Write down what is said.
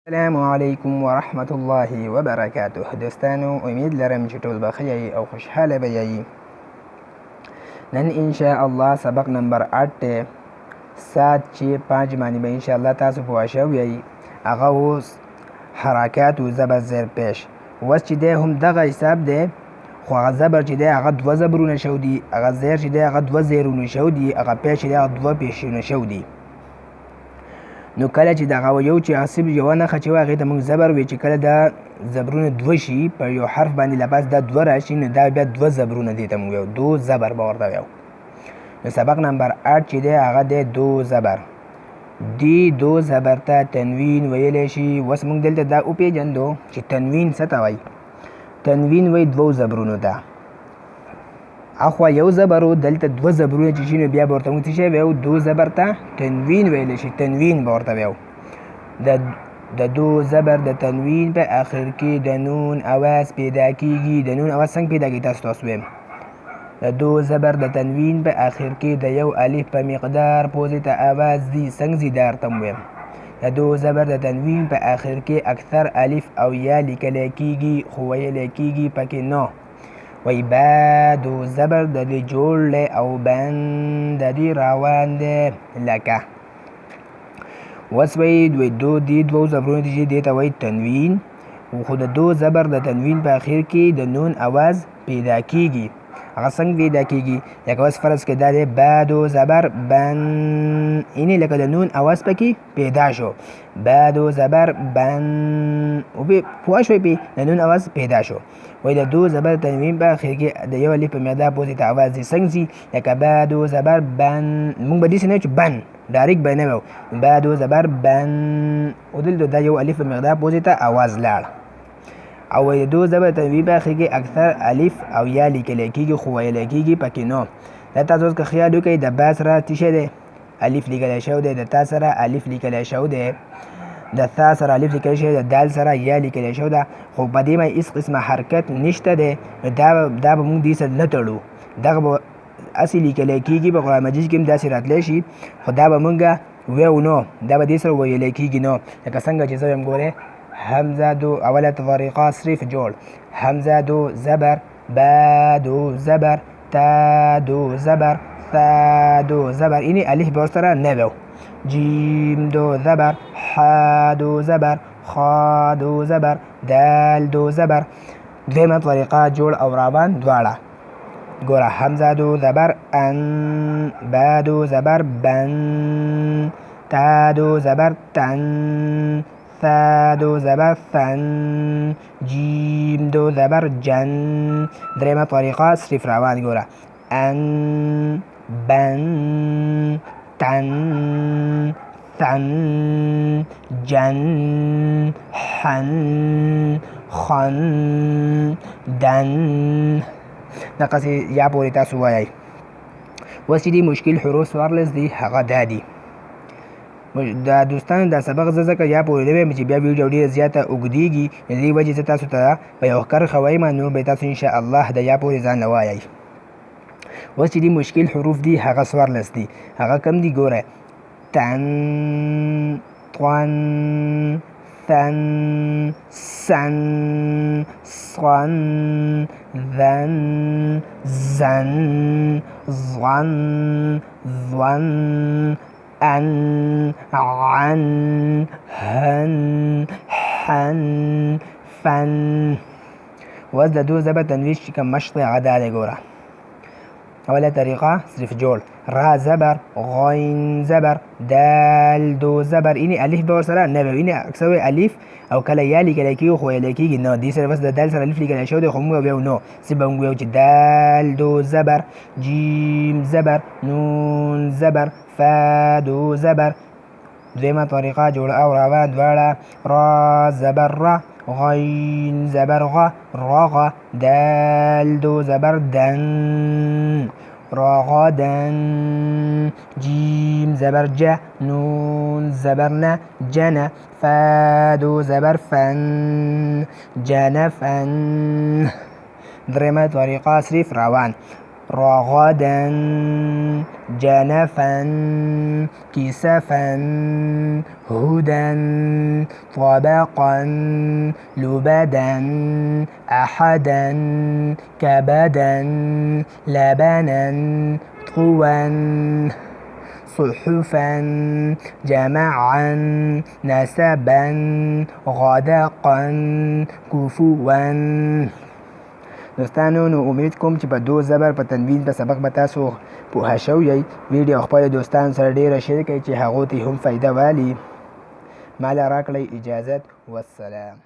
السلام علیکم ورحمت الله وبرکاته. دوستانو امید لرم چې ټول به ښه یئ او خوشحاله به یئ. نن انشاءالله سبق نمبر 8 دی، 7 چې 5 باندې به انشاءالله تاسو پوه شوي یئ. هغه اوس حرکات و زبر زیر پیش. اوس چې دی هم دغه حساب دی، خو هغه زبر چې دی هغه 2 زبرونه شو دي، هغه زیر چې دی هغه 2 زیرونه شو دي، هغه پیش چې دی هغه 2 پیشونه شو دي. نو کله چې دغه یو چې عصب یوه نښه چې وي هغې ته موږ زبر وایو، چې کله دا زبرونه 2 شي په یو حرف باندې له پاس دا 2 راشي، نو دا بیا 2 زبرونه دې ته موږ وایو، 2 زبر به ورته وایو. نو سبق نمبر 8 چې دی هغه دی 2 زبر. دې 2 زبر ته تنوین ویلی شي. اوس موږ دلته دا وپېژندو چې تنوین څه ته وایي. تنوین وایي 2 زبرونو ته. اخوا یو زبر و دلته 2 زبرونه چې شي نو بیا به ورته موږ څه شی وایو، 2 زبر ته تنوین ویلی شي، تنوین به ورته وایو. د 2 زبر د تنوین په آخر کې د نون اواز پیدا کیږي. د نون اواز څنګه پیدا کیږي تاسو ویم. د 2 زبر د تنوین په آخر کې د یو الف په مقدار پوزې ته اواز ځي، څنګه ځي دا ورته ویم. د 2 زبر د تنوین په آخر کې اکثر الف او یا لیکلی کیږي، خو ویلی کیږي پکې نه. وی با 2 زبر د دې جوړ دی او بند د دې روان دی لکه. اوس وی دې 2 زبرونه دي چې دې ته وایي تنوین، خو د 2 زبر د تنوین په اخر کې د نون اواز پیدا کیږي. هغه څنګه پیدا کیږي؟ لکه اوس فرض کړه دا دی با 2 زبر بن، یعنې لکه د نون اواز پکې پیدا شو. با 2 زبر بن، پوه شوئ پې د نون اواز پیدا شو. وایي د 2 زبر تنوین په اخر کې د یو الف په مقدار پوزې ته اواز ځي، څنګه ځي؟ لکه با 2 زبر بن. موږ به داسې نه وایو چې بن ډایرکټ به نه وایو، با 2 زبر بن، او دلته دا یو الف په مقدار پوزې ته اواز لاړ. او وایي د 2 زبر تنوین په اخر کې اکثر الف او یا لیکلی کېږي، خو ویلی کېږي پکې نه. دا تاسو اوس که خیال وکړئ د با سره څه شی دی؟ الف لیکلی شوی دی، د تا سره الف لیکلی شوی دی، د ثا سره الف لیکلی شوی دی، د دال سره یا لیکلی شوی ده، خو په دې باندې هېڅ قسمه حرکت نشته دی. دا به موږ دې سره نه تړو، دغه به هسې لیکلی کېږي. په قرآن مجید کې هم داسې راتلی شي، خو دا به موږ ویو نه، دا به دې سره ویلی کېږي نه. لکه څنګه چې زه یم ګورئ، همزه 2 اوله طریقه صرف جوړ. همزه 2 زبر، با 2 زبر، تا 2 زبر، ثا 2 زبر، یعنې الف به ورسره نه ویو. جیم 2 زبر، ح 2 زبر، خا 2 زبر، دال 2 زبر. دویمه طریقه جوړ او روان دواړه. ګوره همزه 2 زبر ان، با 2 زبر بن، تا 2 زبر تن، ثا 2 زبر ثن، جیم 2 زبر جن. دریمه طریقه صرف روان. ګوره ان، بن، تن، ثن، جن، حن، خن، دن. دقسې یا پورې تاسو وایئ. اوس چې دي مشکل حروف څوارلس دي، هغه دا دي. دا دوستانو دا سبق زه ځکه یا پورې نه وایم چې بیا ویډیو ډېره زیاته اوږدېږي، د دې وجې زه تاسو ته په یوه کرښه وایم، نور به تاسو انشاءالله د یا پورې ځان له وایئ. اوس چې دي مشکل حروف دي هغه 14 دي. هغه کم دي؟ ګوره تن، طن، ثن، سن، صن، ذن، زن، ظن، ظن، ان، عن، هن، حن، فن. اوس د 2 زبر تنوین چې کوم مشق دی هغه دا دی. ګوره اوله طریقه صرف جوړ. را زبر، غین زبر، دال 2 زبر، یعنې الف به ورسره نه ویو، یعنې اکثر وایي الف او کله یا لیکلی کېږي، خو ویلی کېږي نه. دې سره بس د دال سره الف لیکلی شوی دی، خو موږ ویو نه، صرف به موږ ویو چې دال 2 زبر، جیم زبر، نون زبر، فا 2 زبر. دویمه طریقه جوړ او روان دواړه. را زبر را، غین زبر غ، راغ، دال 2 زبر دن، راغدن، جیم زبر ج، نون زبر ن، جن، فا 2 زبر فن، جنفن. دریمه طریقه صرف روان. رغدا جنفا كسفا هدى طبقا لبدا أحدا كبدا لبنا طوا صحفا جمعا نسبا غدقا كفوا. دوستانو نو امید کوم چې په دو زبر په تنوین په سبق به تاسو پوه شوی. ویډیو خپل دوستانو سره ډیره شیر کړئ چې هغوی ته هم فایده والي. مال راکړئ. اجازت والسلام.